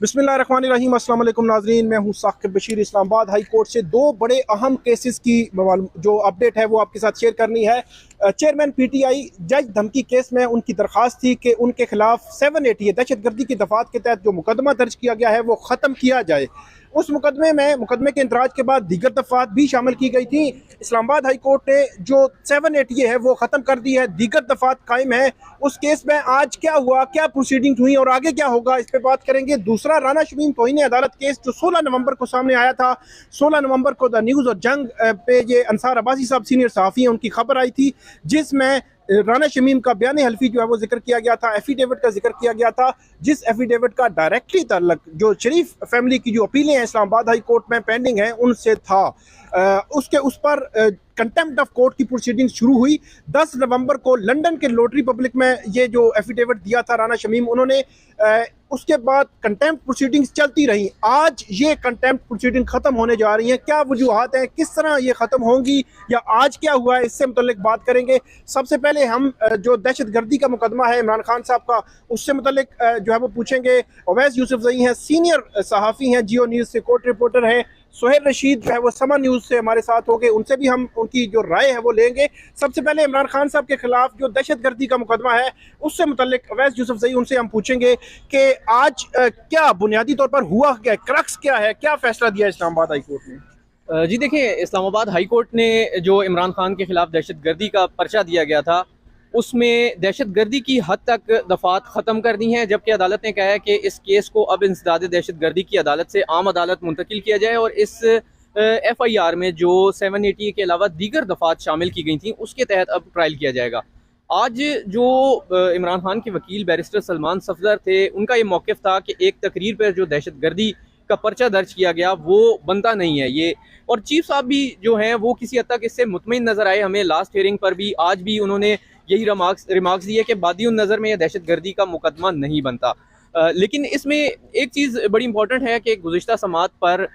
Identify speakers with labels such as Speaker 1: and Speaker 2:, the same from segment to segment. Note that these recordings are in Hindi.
Speaker 1: बिस्मिल्लाहिर्रहमानिर्रहीम, अस्सलाम वालेकुम नाज़रीन। मैं हूं साकिब बशीर। इस्लामाबाद हाई कोर्ट से दो बड़े अहम केसेस की जो अपडेट है वो आपके साथ शेयर करनी है। चेयरमैन पीटीआई जज धमकी केस में उनकी दरख्वास्त थी कि उनके खिलाफ 780 दहशतगर्दी की दफात के तहत जो मुकदमा दर्ज किया गया है वो ख़त्म किया जाए। उस मुकदमे के इंदराज के बाद दीगर दफात भी शामिल की गई थी। इस्लामाबाद हाई कोर्ट ने जो 780 है वो ख़त्म कर दी है, दीगर दफात कायम है। उस केस में आज क्या हुआ, क्या प्रोसीडिंग हुई और आगे क्या होगा, इस पर बात करेंगे। दूसरा, राना शमीम तौहीन अदालत केस जो 16 नवंबर को सामने आया था। 16 नवंबर को द न्यूज़ और जंग पे ये अंसार अब्बासी साहब सीनियर सहाफ़ी हैं, उनकी खबर आई थी जिसमें राना शमीम का बयान हल्फी जो है वो जिक्र किया गया था, एफिडेविट का जिक्र किया गया था, जिस एफिडेविट का डायरेक्टली ताल्लुक जो शरीफ फैमिली की जो अपीलें हैं इस्लामाबाद हाई कोर्ट में पेंडिंग हैं उनसे था। उस पर कंटेम्प्ट ऑफ कोर्ट की प्रोसीडिंग शुरू हुई। 10 नवंबर को लंदन के लॉटरी पब्लिक में ये जो एफिडेविट दिया था राना शमीम उन्होंने, उसके बाद कंटेम्प्ट प्रोसीडिंग्स चलती रही। आज ये कंटेम्प्ट प्रोसीडिंग खत्म होने जा रही हैं। क्या वजूहात हैं, किस तरह ये खत्म होंगी या आज क्या हुआ है, इससे मुतल्लिक बात करेंगे। सबसे पहले हम जो दहशतगर्दी का मुकदमा है इमरान खान साहब का, उससे मुतल्लिक जो है वो पूछेंगे। अवैस यूसुफजई हैं, सीनियर सहाफ़ी हैं, जियो न्यूज़ से कोर्ट रिपोर्टर हैं। सुहेल रशीद जो है वो समा न्यूज़ से हमारे साथ हो गए, उनसे भी हम उनकी जो राय है वो लेंगे। सबसे पहले इमरान खान साहब के खिलाफ जो दहशतगर्दी का मुकदमा है उससे मुतल्लिक अवैस यूसुफजई, उनसे हम पूछेंगे कि आज क्या बुनियादी तौर पर हुआ, क्या क्रक्स क्या है, क्या फैसला दिया इस्लामाबाद हाई कोर्ट ने।
Speaker 2: जी देखिए, इस्लामाबाद हाई कोर्ट ने जो इमरान खान के खिलाफ दहशतगर्दी का पर्चा दिया गया था उसमें दहशतगर्दी की हद तक दफात ख़त्म कर दी हैं, जबकि अदालत ने कहा है कि इस केस को अब इंसदाद दहशतगर्दी की अदालत से आम अदालत मुंतकिल किया जाए और इस FIR में जो 780 के अलावा दीगर दफात शामिल की गई थी उसके तहत अब ट्रायल किया जाएगा। आज जो इमरान खान के वकील बैरिस्टर सलमान सफदर थे, उनका ये मौक़िफ़ था कि एक तकरीर पर जो दहशतगर्दी का पर्चा दर्ज किया गया वो बनता नहीं है ये, और चीफ साहब भी जो हैं वो किसी हद तक इससे मुतमईन नज़र आए। हमें लास्ट हियरिंग पर भी आज भी उन्होंने यही रिमार्क्स दिए कि बादियुन नज़र में यह दहशतगर्दी का मुकदमा नहीं बनता। लेकिन इसमें एक चीज़ बड़ी इंपॉर्टेंट है कि गुज़िश्ता समात पर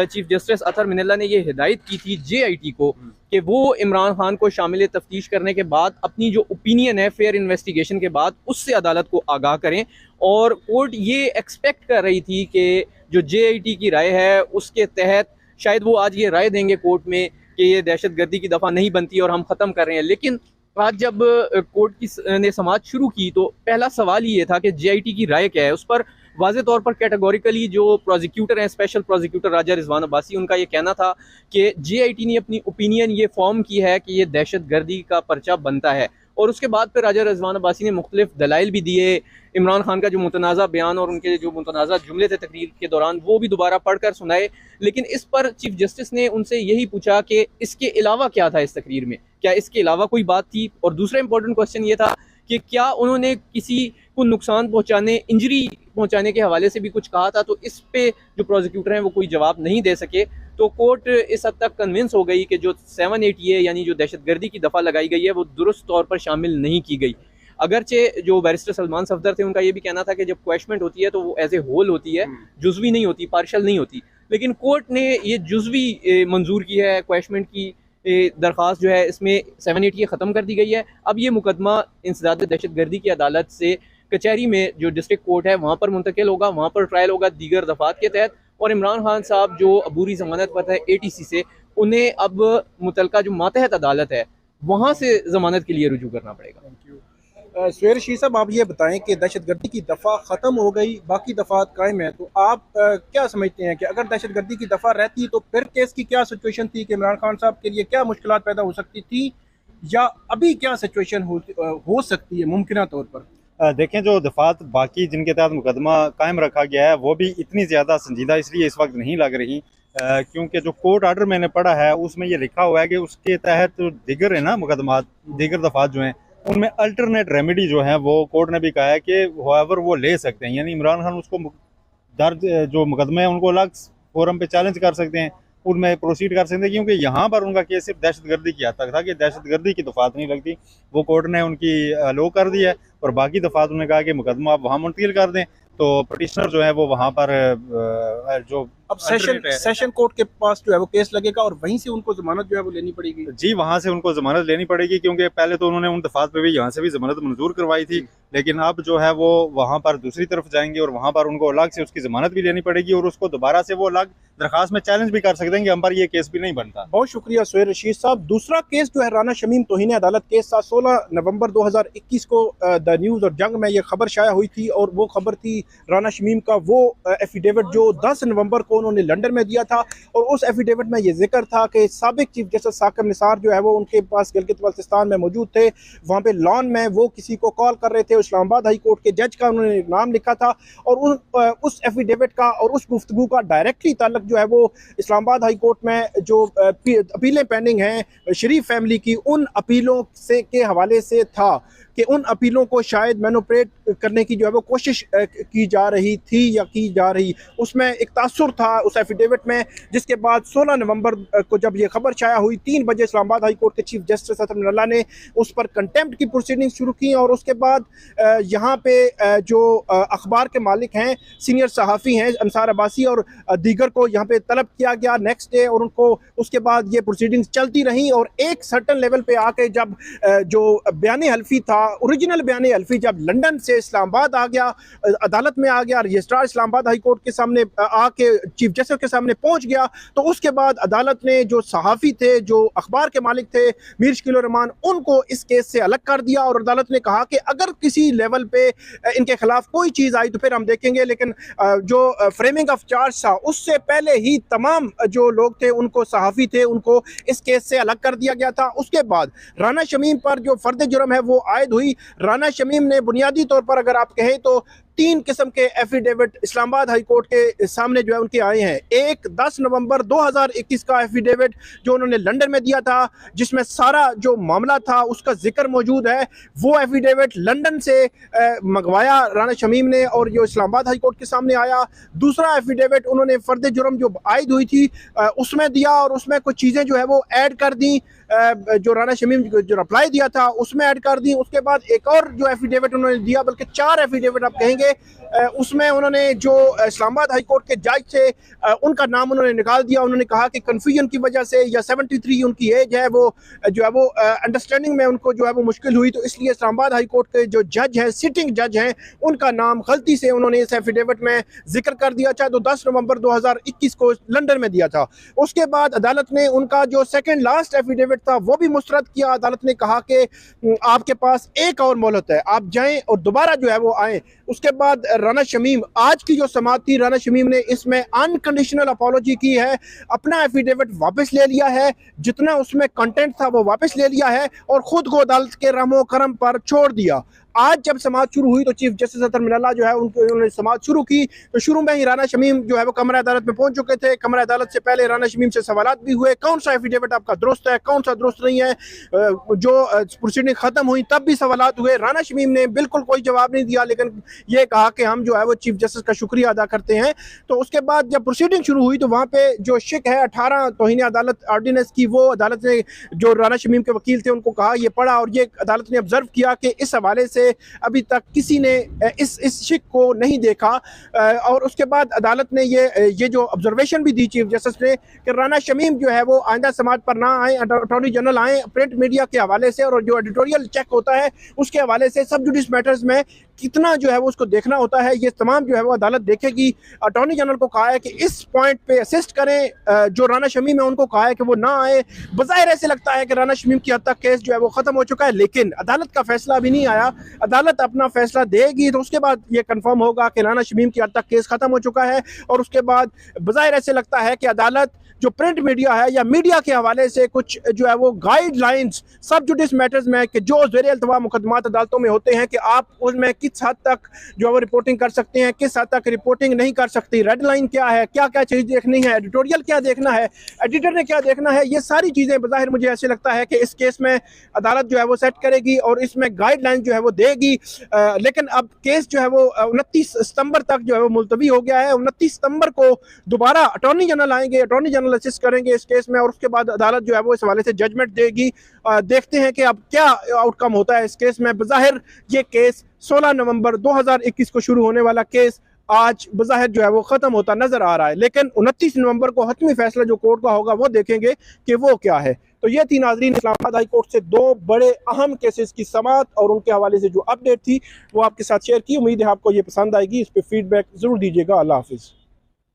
Speaker 2: चीफ जस्टिस अतर मिनल्ला ने यह हिदायत की थी JIT को कि वो इमरान खान को शामिल तफ्तीश करने के बाद अपनी जो ओपिनियन है फेयर इन्वेस्टिगेशन के बाद उससे अदालत को आगाह करें, और कोर्ट ये एक्सपेक्ट कर रही थी कि जो JIT की राय है उसके तहत शायद वो आज ये राय देंगे कोर्ट में कि ये दहशतगर्दी की दफ़ा नहीं बनती और हम ख़त्म कर रहे हैं। लेकिन आज जब कोर्ट की ने समाअत शुरू की तो पहला सवाल ये था कि JIT की राय क्या है। उस पर वाज़े तौर पर कैटेगोरिकली जो प्रोसिक्यूटर हैं, स्पेशल प्रोसिक्यूटर राजा रिजवान अब्बासी, उनका ये कहना था कि JIT ने अपनी ओपिनियन ये फॉर्म की है कि ये दहशतगर्दी का पर्चा बनता है, और उसके बाद फिर राजा रिजवान अब्बासी ने मुख्तलिफ दलाइल भी दिए। इमरान खान का जो मुतनाज़ा बयान और उनके जो मुतनाज़ा जुमले थे तकरीर के दौरान वो भी दोबारा पढ़कर सुनाए। लेकिन इस पर चीफ जस्टिस ने उनसे यही पूछा कि इसके अलावा क्या था इस तकरीर में, क्या इसके अलावा कोई बात थी। और दूसरा इंपॉर्टेंट क्वेश्चन ये था कि क्या उन्होंने किसी को नुकसान पहुंचाने, इंजरी पहुंचाने के हवाले से भी कुछ कहा था। तो इस पे जो प्रोसिक्यूटर हैं वो कोई जवाब नहीं दे सके। तो कोर्ट इस हद तक कन्विंस हो गई कि जो 780 यानी जो दहशतगर्दी की दफ़ा लगाई गई है वो दुरुस्त तौर पर शामिल नहीं की गई। अगरचे जो बैरिस्टर सलमान सफदर थे उनका ये भी कहना था कि जब क्वेश्चमेंट होती है तो वो एज ए होल होती है, जुज़वी नहीं होती, पार्शल नहीं होती। लेकिन कोर्ट ने ये जुज़वी मंजूर की है, क्वेश्चमेंट की दरख्वास्त जो है इसमें 780 ख़त्म कर दी गई है। अब ये मुकदमा इंसदाद दहशतगर्दी की अदालत से कचहरी में जो डिस्ट्रिक्ट कोर्ट है वहाँ पर मुंतकिल होगा, वहाँ पर ट्रायल होगा दीगर दफात के तहत। और इमरान खान साहब जो अबूरी ज़मानत पर है ATC से, उन्हें अब मुतलका जो मातहत अदालत है वहाँ से ज़मानत के लिए रुजू करना पड़ेगा।
Speaker 1: सुहेल रशीद साहब, आप ये बताएं कि दहशतगर्दी की दफ़ा ख़त्म हो गई, बाकी दफ़ात कायम है, तो आप क्या समझते हैं कि अगर दहशतगर्दी की दफ़ा रहती तो फिर केस की क्या सिचुएशन थी कि इमरान खान साहब के लिए क्या मुश्किलात पैदा हो सकती थी, या अभी क्या सिचुएशन हो सकती है मुमकिन तौर पर।
Speaker 3: देखें, जो दफात बाकी जिनके तहत मुकदमा कायम रखा गया है वो भी इतनी ज़्यादा संजीदा इसलिए इस वक्त नहीं लग रही, क्योंकि जो कोर्ट आर्डर मैंने पढ़ा है उसमें ये लिखा हुआ है कि उसके तहत दिगर है ना मुकदमात, दिगर दफात जो हैं उनमें अल्टरनेट रेमेडी जो है वो कोर्ट ने भी कहा है कि होएवर वो ले सकते हैं। यानी इमरान खान उसको दर्ज जो मुकदमे हैं उनको अलग फोरम पे चैलेंज कर सकते हैं, उनमें प्रोसीड कर सकते हैं, क्योंकि यहाँ पर उनका केस सिर्फ दहशतगर्दी की हद तक था कि दहशतगर्दी की दफात नहीं लगती। वो कोर्ट ने उनकी लो कर दी है और बाकी दफात उन्होंने कहा कि मुकदमा आप वहाँ मुंतकिल कर दें। तो पटिशनर जो है वो वहाँ पर जो
Speaker 1: अब सेशन कोर्ट के पास जो है वो केस लगेगा और वहीं से उनको जमानत जो है वो लेनी पड़ेगी।
Speaker 3: जी, वहाँ से उनको जमानत लेनी पड़ेगी, क्योंकि पहले तो उन्होंने उन दफात पे भी यहाँ से भी जमानत मंजूर करवाई थी, लेकिन अब जो है वो वहाँ पर दूसरी तरफ जाएंगे और वहाँ पर उनको अलग से उसकी जमानत भी लेनी पड़ेगी और उसको दोबारा से वो अलग दरखास्त में चैलेंज भी कर सकते हैं कि हम पर ये केस भी नहीं बनता।
Speaker 1: बहुत शुक्रिया सुहेल रशीद साहब। दूसरा केस जो है राना शमीम तौहीन अदालत केस था, 16 नवंबर 2021 को द न्यूज़ और जंग में ये खबर शाया हुई थी और वो खबर थी राना शमीम का वो एफिडेविट जो 10 नवंबर को उन्होंने लंदन में दिया था और उस एफिडेविट में ये जिक्र था कि साबिक चीफ जस्टिस साकिब निसार जो है वो उनके पास गिलगित बल्तिस्तान में मौजूद थे, वहाँ पे लॉन में वो किसी को कॉल कर रहे थे, इस्लामाबाद हाई कोर्ट के जज का उन्होंने नाम लिखा था और उस एफिडेविट का और उस गुफ्तगू का डायरेक्टली ताल्लुक जो है वो इस्लामाबाद हाई कोर्ट में जो अपीलें पेंडिंग हैं शरीफ फैमिली की, उन अपीलों से के हवाले से था कि उन अपीलों को शायद मैनिपुलेट करने की जो है वो कोशिश की जा रही थी या की जा रही, उसमें एक तासुर था उस एफिडेविट में। जिसके बाद 16 नवंबर को जब ये खबर शाया हुई, 3 बजे इस्लामाबाद हाई कोर्ट के चीफ जस्टिस असद मिनल्ला ने उस पर कंटेम्प्ट की प्रोसीडिंग शुरू की और उसके बाद यहाँ पे जो अखबार के मालिक हैं, सीनियर सहाफ़ी हैं अंसार अब्बासी और दीगर को यहाँ पे तलब किया गया नेक्स्ट डे और उनको उसके बाद ये प्रोसीडिंग्स चलती रहीं और एक सर्टन लेवल पे आके जब जो बयान हल्फी था, ओरिजिनल बयान हल्फी जब लंदन से इस्लामाबाद आ गया, अदालत में आ गया, रजिस्ट्रार इस्लामाबाद हाई कोर्ट के सामने आके चीफ जस्टिस के सामने पहुंच गया, तो उसके बाद अदालत ने जो सहाफ़ी थे, जो अखबार के मालिक थे मीर शकील रहमान, उनको इस केस से अलग कर दिया और अदालत ने कहा कि अगर किसी लेवल पे इनके खिलाफ कोई चीज़ आई तो फिर हम देखेंगे, लेकिन जो फ्रेमिंग ऑफ चार्ज था उससे पहले ही तमाम जो लोग थे, उनको सहाफ़ी थे, उनको इस केस से अलग कर दिया गया था। उसके बाद राना शमीम पर जो फर्द जुर्म है वो आयद हुई। राना शमीम ने बुनियादी तौर पर अगर आप कहें तो 3 किस्म के एफिडेविट इस्लामाबाद हाई कोर्ट के सामने जो है उनके आए हैं। एक 10 नवंबर 2021 का एफिडेविट जो उन्होंने लंदन में दिया था, जिसमें सारा जो मामला था उसका जिक्र मौजूद है। वो एफिडेविट लंदन से मंगवाया राना शमीम ने और जो इस्लामाबाद हाई कोर्ट के सामने आया। दूसरा एफिडेविट उन्होंने फर्द जुर्म जो आयद हुई थी उसमें दिया और उसमें कुछ चीज़ें जो है वो ऐड कर दी, जो राना शमीम जो रिप्लाई दिया था उसमें ऐड कर दी। उसके बाद एक और जो एफिडेविट उन्होंने दिया, बल्कि 4 एफिडेविट आप कहेंगे, उसमें उन्होंने जो इस्लामाबाद हाई कोर्ट के जज थे उनका नाम उन्होंने निकाल दिया। उन्होंने कहा कि कन्फ्यूजन की वजह से या 73 उनकी एज है, वो जो है वो अंडरस्टैंडिंग में उनको जो है वो मुश्किल हुई, तो इसलिए इस्लामाबाद हाई कोर्ट के जो जज हैं, सिटिंग जज हैं, उनका नाम गलती से उन्होंने इस एफिडेविट में जिक्र कर दिया था, तो 10 नवंबर 2021 को लंदन में दिया था। उसके बाद अदालत ने उनका जो सेकेंड लास्ट एफिडेविट था वो भी मुस्तरद किया। अदालत ने कहा कि आपके पास एक और मोहलत है, आप जाएं और दोबारा जो है वो आएँ। उसके बाद राना शमीम, आज की जो समाअत थी, राना शमीम ने इसमें अनकंडीशनल अपॉलॉजी की है, अपना एफिडेविट वापस ले लिया है, जितना उसमें कंटेंट था वो वापस ले लिया है और खुद को अदालत के रहमो करम पर छोड़ दिया। आज जब समाअत शुरू हुई तो चीफ जस्टिस असद मिनल्ला जो है उन्होंने समाअत शुरू की, तो शुरू में ही राना शमीम जो है वो कमरा अदालत में पहुंच चुके थे। कमरा अदालत से पहले राना शमीम से सवालात भी हुए, कौन सा एफिडेविट आपका दुरुस्त है, कौन सा दुरुस्त नहीं है। जो प्रोसीडिंग खत्म हुई तब भी सवालात हुए, राना शमीम ने बिल्कुल कोई जवाब नहीं दिया, लेकिन ये कहा कि हम जो है वो चीफ जस्टिस का शुक्रिया अदा करते हैं। तो उसके बाद जब प्रोसीडिंग शुरू हुई तो वहाँ पे जो शिक है 18 तौहीन अदालत ऑर्डिनेंस की, वो अदालत ने जो राना शमीम के वकील थे उनको कहा, ये पढ़ा और ये अदालत ने ऑब्जर्व किया कि इस हवाले से अभी तक किसी ने इस शिक को नहीं देखा। और उसके बाद अदालत ने ये जो ऑब्जर्वेशन भी दी चीफ जस्टिस ने कि राना शमीम जो है वो आइंदा समाज पर ना आए, अटॉर्नी जनरल आए, प्रिंट मीडिया के हवाले से और जो एडिटोरियल चेक होता है उसके हवाले से सब जुडिस मैटर्स में कितना जो है वो उसको देखना होता है, ये तमाम जो है वो अदालत देखेगी। अटॉर्नी जनरल को कहा है कि इस पॉइंट पे असिस्ट करें, जो राना शमीम है उनको कहा है कि वो ना आए। बज़ाहिर ऐसे लगता है कि राना शमीम की हद तक केस जो है वो ख़त्म हो चुका है, लेकिन अदालत का फैसला अभी नहीं आया। अदालत अपना फैसला देगी तो उसके बाद ये कंफर्म होगा कि राना शमीम की हद तक केस ख़त्म हो चुका है। और उसके बाद बज़ाहिर ऐसे लगता है कि अदालत जो प्रिंट मीडिया है या मीडिया के हवाले से कुछ जो है वो गाइडलाइंस सब जुडिस मैटर्स में कि जो ज़ेर अल्तवा मुकदमात अदालतों में होते हैं कि आप उसमें किस हद तक जो है वो रिपोर्टिंग कर सकते हैं, किस हद तक रिपोर्टिंग नहीं कर सकती, रेड लाइन क्या है, क्या क्या चीज़ देखनी है, एडिटोरियल क्या देखना है, एडिटर ने क्या देखना है, ये सारी चीज़ें बज़ाहिर मुझे ऐसे लगता है कि इस केस में अदालत जो है वो सेट करेगी और इसमें गाइडलाइन जो है वो देगी। लेकिन अब केस जो है वो 29 सितंबर तक जो है वो मुलतवी हो गया है। 29 सितंबर को दोबारा अटॉर्नी जनरल आएंगे, अटॉर्नी जनरल असिस्ट करेंगे इस केस में और उसके बाद अदालत जो है वो इस हवाले से जजमेंट देगी। देखते हैं कि अब क्या आउटकम होता है इस केस में। बज़ाहिर ये केस 16 नवंबर 2021 को शुरू होने वाला केस आज बज़ाहिर जो है वो ख़त्म होता नजर आ रहा है, लेकिन 29 नवंबर को हतमी फैसला जो कोर्ट का होगा वो देखेंगे कि वो क्या है। तो ये थी नाज़रीन इस्लामाबाद हाई कोर्ट से दो बड़े अहम केसेस की समाअत और उनके हवाले से जो अपडेट थी वो आपके साथ शेयर की। उम्मीद है आपको ये पसंद आएगी। इस पर फीडबैक ज़रूर दीजिएगा। अल्लाह हाफिज़।